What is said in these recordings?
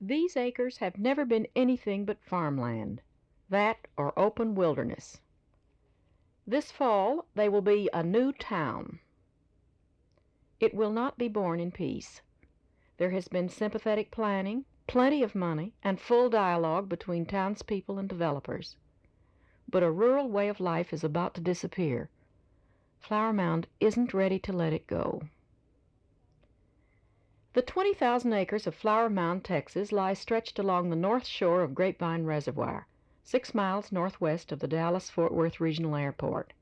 These acres have never been anything but farmland, that or open wilderness. This fall they will be a new town. It will not be born in peace. There has been sympathetic planning, plenty of money, and full dialogue between townspeople and developers. But a rural way of life is about to disappear. Flower Mound isn't ready to let it go. The 20,000 acres of Flower Mound, Texas, lie stretched along the north shore of Grapevine Reservoir, 6 miles northwest of the Dallas-Fort Worth Regional Airport.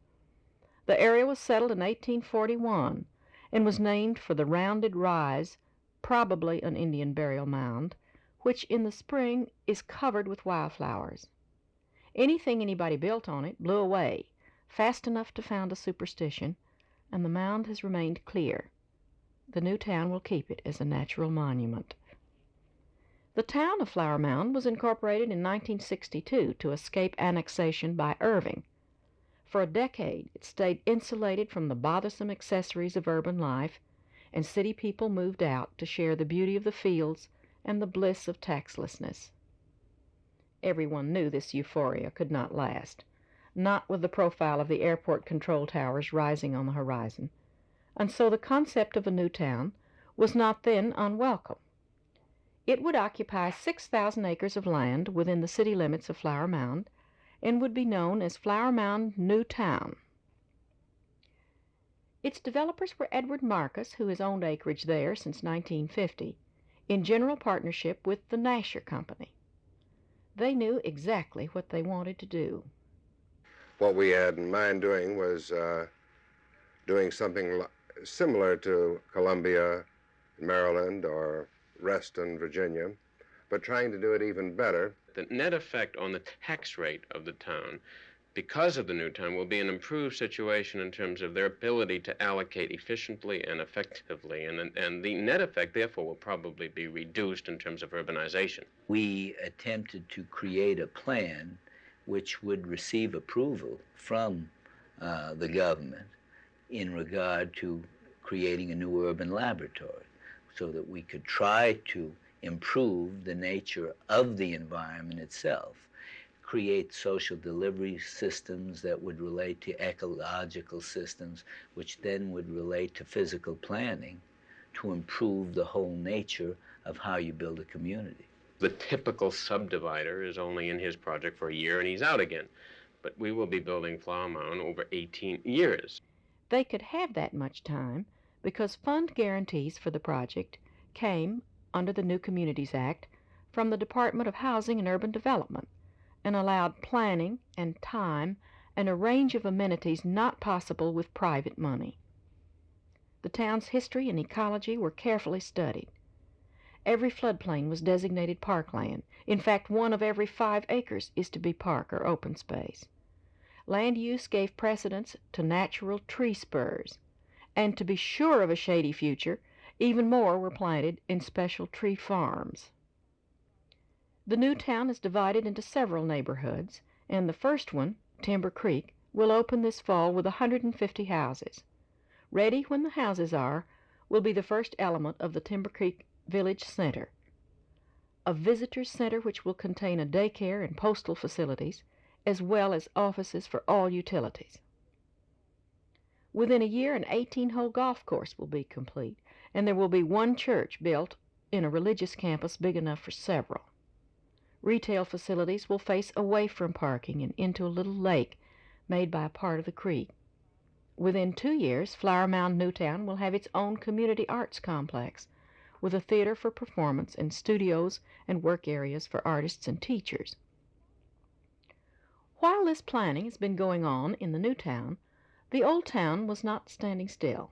The area was settled in 1841 and was named for the rounded rise, probably an Indian burial mound, which in the spring is covered with wildflowers. Anything anybody built on it blew away, fast enough to found a superstition, and the mound has remained clear. The new town will keep it as a natural monument. The town of Flower Mound was incorporated in 1962 to escape annexation by Irving. For a decade, it stayed insulated from the bothersome accessories of urban life, and city people moved out to share the beauty of the fields and the bliss of taxlessness. Everyone knew this euphoria could not last, not with the profile of the airport control towers rising on the horizon, and so the concept of a new town was not then unwelcome. It would occupy 6,000 acres of land within the city limits of Flower Mound and would be known as Flower Mound New Town. Its developers were Edward Marcus, who has owned acreage there since 1950, in general partnership with the Nasher Company. They knew exactly what they wanted to do. What we had in mind doing was doing something similar to Columbia, Maryland, or Reston, Virginia, but trying to do it even better. The net effect on the tax rate of the town, because of the new town, will be an improved situation in terms of their ability to allocate efficiently and effectively, and the net effect, therefore, will probably be reduced in terms of urbanization. We attempted to create a plan which would receive approval from the government in regard to creating a new urban laboratory so that we could try to improve the nature of the environment itself, create social delivery systems that would relate to ecological systems, which then would relate to physical planning to improve the whole nature of how you build a community. The typical subdivider is only in his project for a year and he's out again. But we will be building Flower Mound over 18 years. They could have that much time because fund guarantees for the project came, under the New Communities Act, from the Department of Housing and Urban Development and allowed planning and time and a range of amenities not possible with private money. The town's history and ecology were carefully studied. Every floodplain was designated parkland. In fact, 1 of every 5 acres is to be park or open space. Land use gave precedence to natural tree spurs, and to be sure of a shady future, even more were planted in special tree farms. The new town is divided into several neighborhoods, and the first one, Timber Creek, will open this fall with 150 houses. Ready when the houses are will be the first element of the Timber Creek Village Center, a visitor's center which will contain a daycare and postal facilities, as well as offices for all utilities. Within a year, an 18-hole golf course will be complete, and there will be 1 church built in a religious campus big enough for several. Retail facilities will face away from parking and into a little lake made by a part of the creek. Within 2 years, Flower Mound Newtown will have its own community arts complex, with a theater for performance and studios and work areas for artists and teachers. While this planning has been going on in the new town, the old town was not standing still.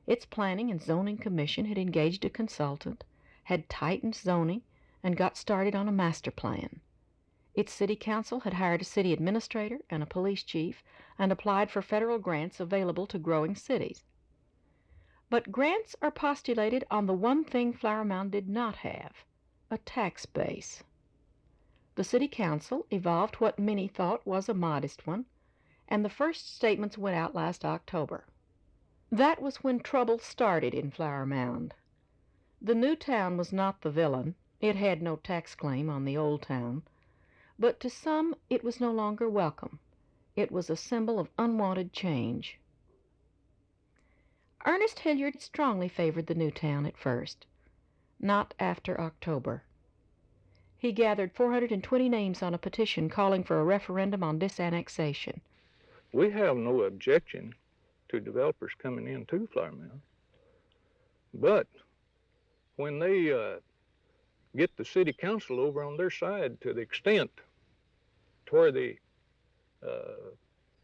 Its Planning and Zoning Commission had engaged a consultant, had tightened zoning, and got started on a master plan. Its city council had hired a city administrator and a police chief and applied for federal grants available to growing cities. But grants are postulated on the one thing Flower Mound did not have, a tax base. The city council evolved what many thought was a modest one, and the first statements went out last October. That was when trouble started in Flower Mound. The new town was not the villain, It had no tax claim on the old town, but to some it was no longer welcome. It was a symbol of unwanted change. Ernest Hilliard strongly favored the new town at first, not after October. He gathered 420 names on a petition calling for a referendum on disannexation. We have no objection to developers coming into Flower Mound, but when they get the city council over on their side to the extent to where they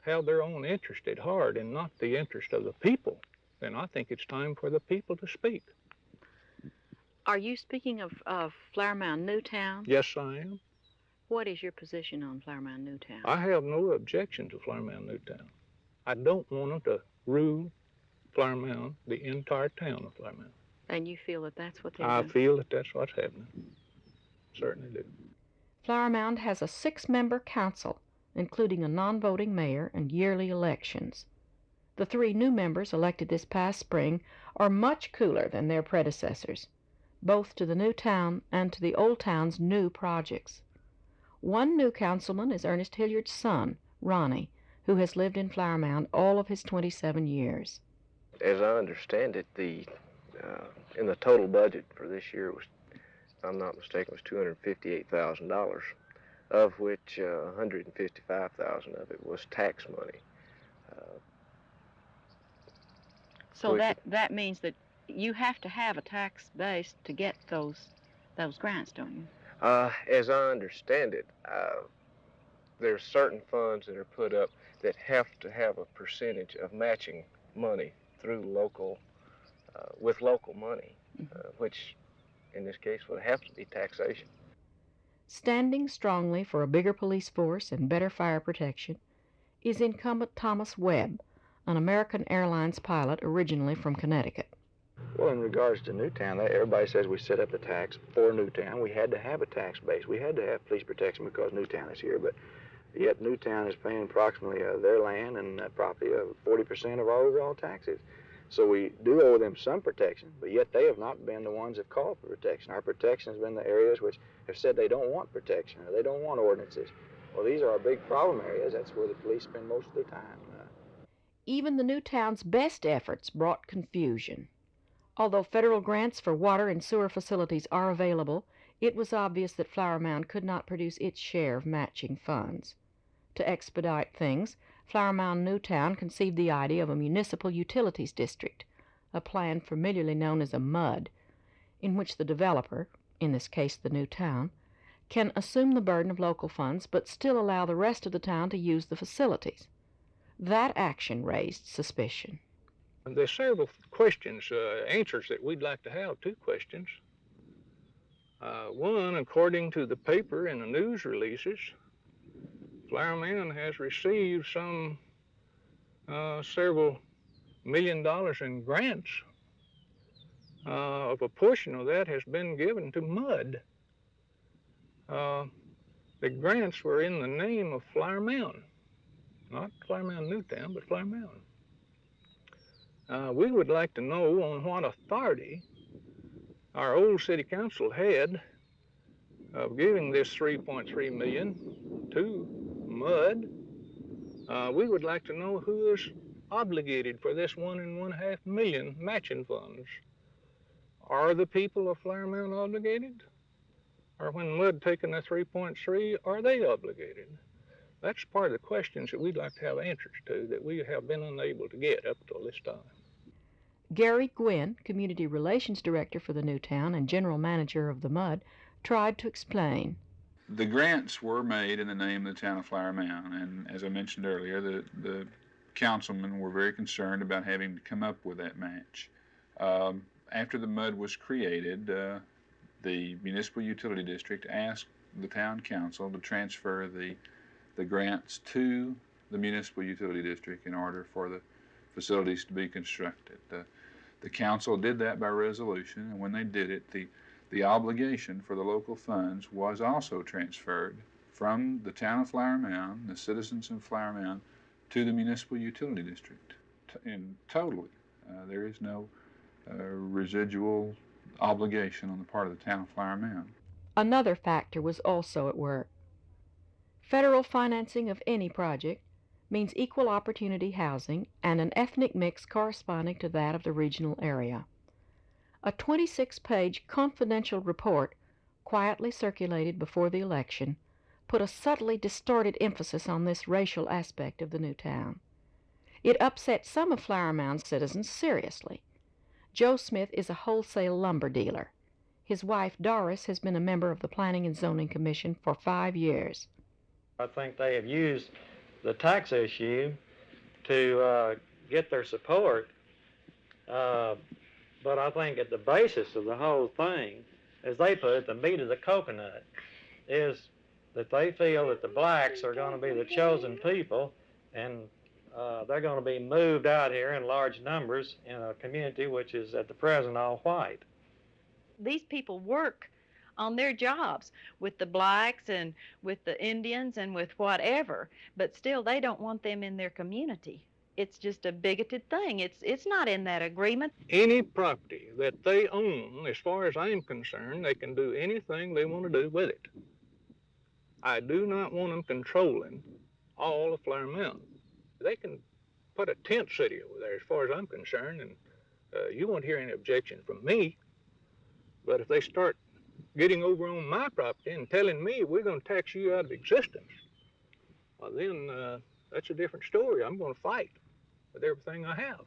have their own interest at heart and not the interest of the people, then I think it's time for the people to speak. Are you speaking of Flower Mound Newtown? Yes, I am. What is your position on Flower Mound Newtown? I have no objection to Flower Mound Newtown. I don't want them to rule Flower Mound, the entire town of Flower Mound. And you feel that that's what they're I doing? feel that that's what's happening. Certainly do. Flower Mound has a 6-member council, including a non-voting mayor and yearly elections. The 3 new members elected this past spring are much cooler than their predecessors, both to the new town and to the old town's new projects. One new councilman is Ernest Hilliard's son, Ronnie, who has lived in Flower Mound all of his 27 years. As I understand it, in the total budget for this year was, if I'm not mistaken, was $258,000, of which $155,000 of it was tax money. So that means that you have to have a tax base to get those grants, don't you? As I understand it, there's certain funds that are put up that have to have a percentage of matching money through with local money, which in this case would have to be taxation. Standing strongly for a bigger police force and better fire protection is incumbent Thomas Webb, an American Airlines pilot originally from Connecticut. Well, in regards to Newtown, everybody says we set up the tax for Newtown. We had to have a tax base. We had to have police protection because Newtown is here, but yet Newtown is paying approximately their land and property of 40% of our overall taxes. So we do owe them some protection, but yet they have not been the ones that called for protection. Our protection has been the areas which have said they don't want protection or they don't want ordinances. Well, these are our big problem areas. That's where the police spend most of their time. Even the new town's best efforts brought confusion. Although federal grants for water and sewer facilities are available, it was obvious that Flower Mound could not produce its share of matching funds. To expedite things, Flower Mound Newtown conceived the idea of a municipal utilities district, a plan familiarly known as a MUD, in which the developer, in this case the new town, can assume the burden of local funds but still allow the rest of the town to use the facilities. That action raised suspicion. There's several questions, answers that we'd like to have. 2 questions. One, according to the paper and the news releases, Flower Mound has received some several $1 million in grants. Of a portion of that has been given to MUD. The grants were in the name of Flower Mound, not Flower Mound Newtown, but Flower Mound. We would like to know on what authority our old city council had of giving this $3.3 million to MUD. We would like to know who is obligated for this $1.5 million matching funds. Are the people of Flower Mound obligated? Or when MUD taken the 3.3, are they obligated? That's part of the questions that we'd like to have answers to that we have been unable to get up till this time. Gary Gwynn, Community Relations Director for the new town and General Manager of the MUD, tried to explain. The grants were made in the name of the town of Flower Mound, and as I mentioned earlier, the councilmen were very concerned about having to come up with that match. After the MUD was created, the municipal utility district asked the town council to transfer the grants to the municipal utility district in order for the facilities to be constructed. The council did that by resolution, and when they did it, the obligation for the local funds was also transferred from the town of Flower Mound, the citizens of Flower Mound, to the municipal utility district. And totally, there is no residual obligation on the part of the town of Flower Mound. Another factor was also at work. Federal financing of any project means equal opportunity housing and an ethnic mix corresponding to that of the regional area. A 26-page confidential report quietly circulated before the election put a subtly distorted emphasis on this racial aspect of the new town. It upset some of Flower Mound's citizens seriously. Joe Smith is a wholesale lumber dealer. His wife, Doris, has been a member of the Planning and Zoning Commission for 5 years. I think they have used the tax issue to get their support, but I think at the basis of the whole thing, as they put it, the meat of the coconut, is that they feel that the blacks are going to be the chosen people, and they're going to be moved out here in large numbers in a community which is at the present all white. These people work on their jobs with the blacks and with the Indians and with whatever, but still they don't want them in their community. It's just a bigoted thing. It's not in that agreement. Any property that they own, as far as I'm concerned, they can do anything they want to do with it. I do not want them controlling all of Flower Mound. They can put a tent city over there as far as I'm concerned, and you won't hear any objection from me. But if they start getting over on my property and telling me we're going to tax you out of existence, well, then that's a different story. I'm going to fight with everything I have.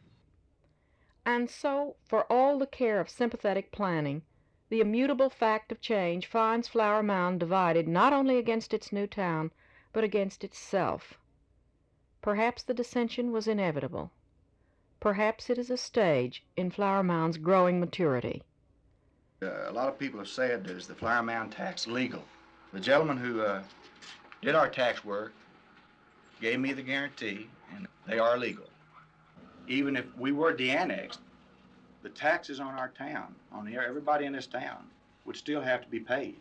And so, for all the care of sympathetic planning, the immutable fact of change finds Flower Mound divided not only against its new town, but against itself. Perhaps the dissension was inevitable. Perhaps it is a stage in Flower Mound's growing maturity. A lot of people have said, is the Flower Mound tax legal? The gentleman who did our tax work gave me the guarantee, and they are legal. Even if we were de-annexed, the taxes on our town, on everybody in this town, would still have to be paid.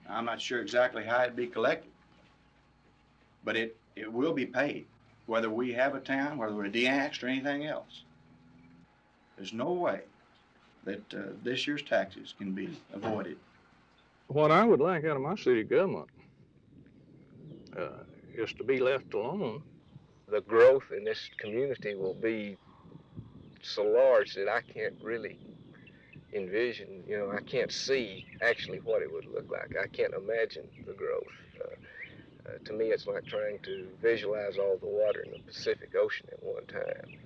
Now, I'm not sure exactly how it'd be collected, but it will be paid, whether we have a town, whether we're de-annexed or anything else. There's no way that this year's taxes can be avoided. What I would like out of my city government is to be left alone. The growth in this community will be so large that I can't really envision, I can't see actually what it would look like. I can't imagine the growth. To me, it's like trying to visualize all the water in the Pacific Ocean at one time.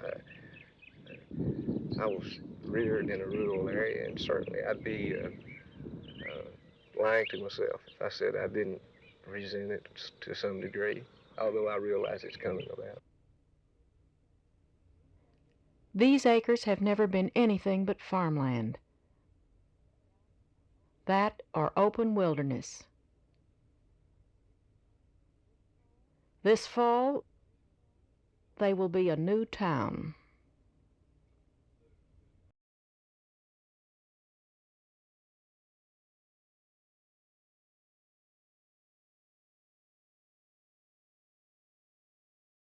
I was reared in a rural area, and certainly I'd be lying to myself if I said I didn't resent it to some degree, although I realize it's coming about. These acres have never been anything but farmland. That or open wilderness. This fall, they will be a new town.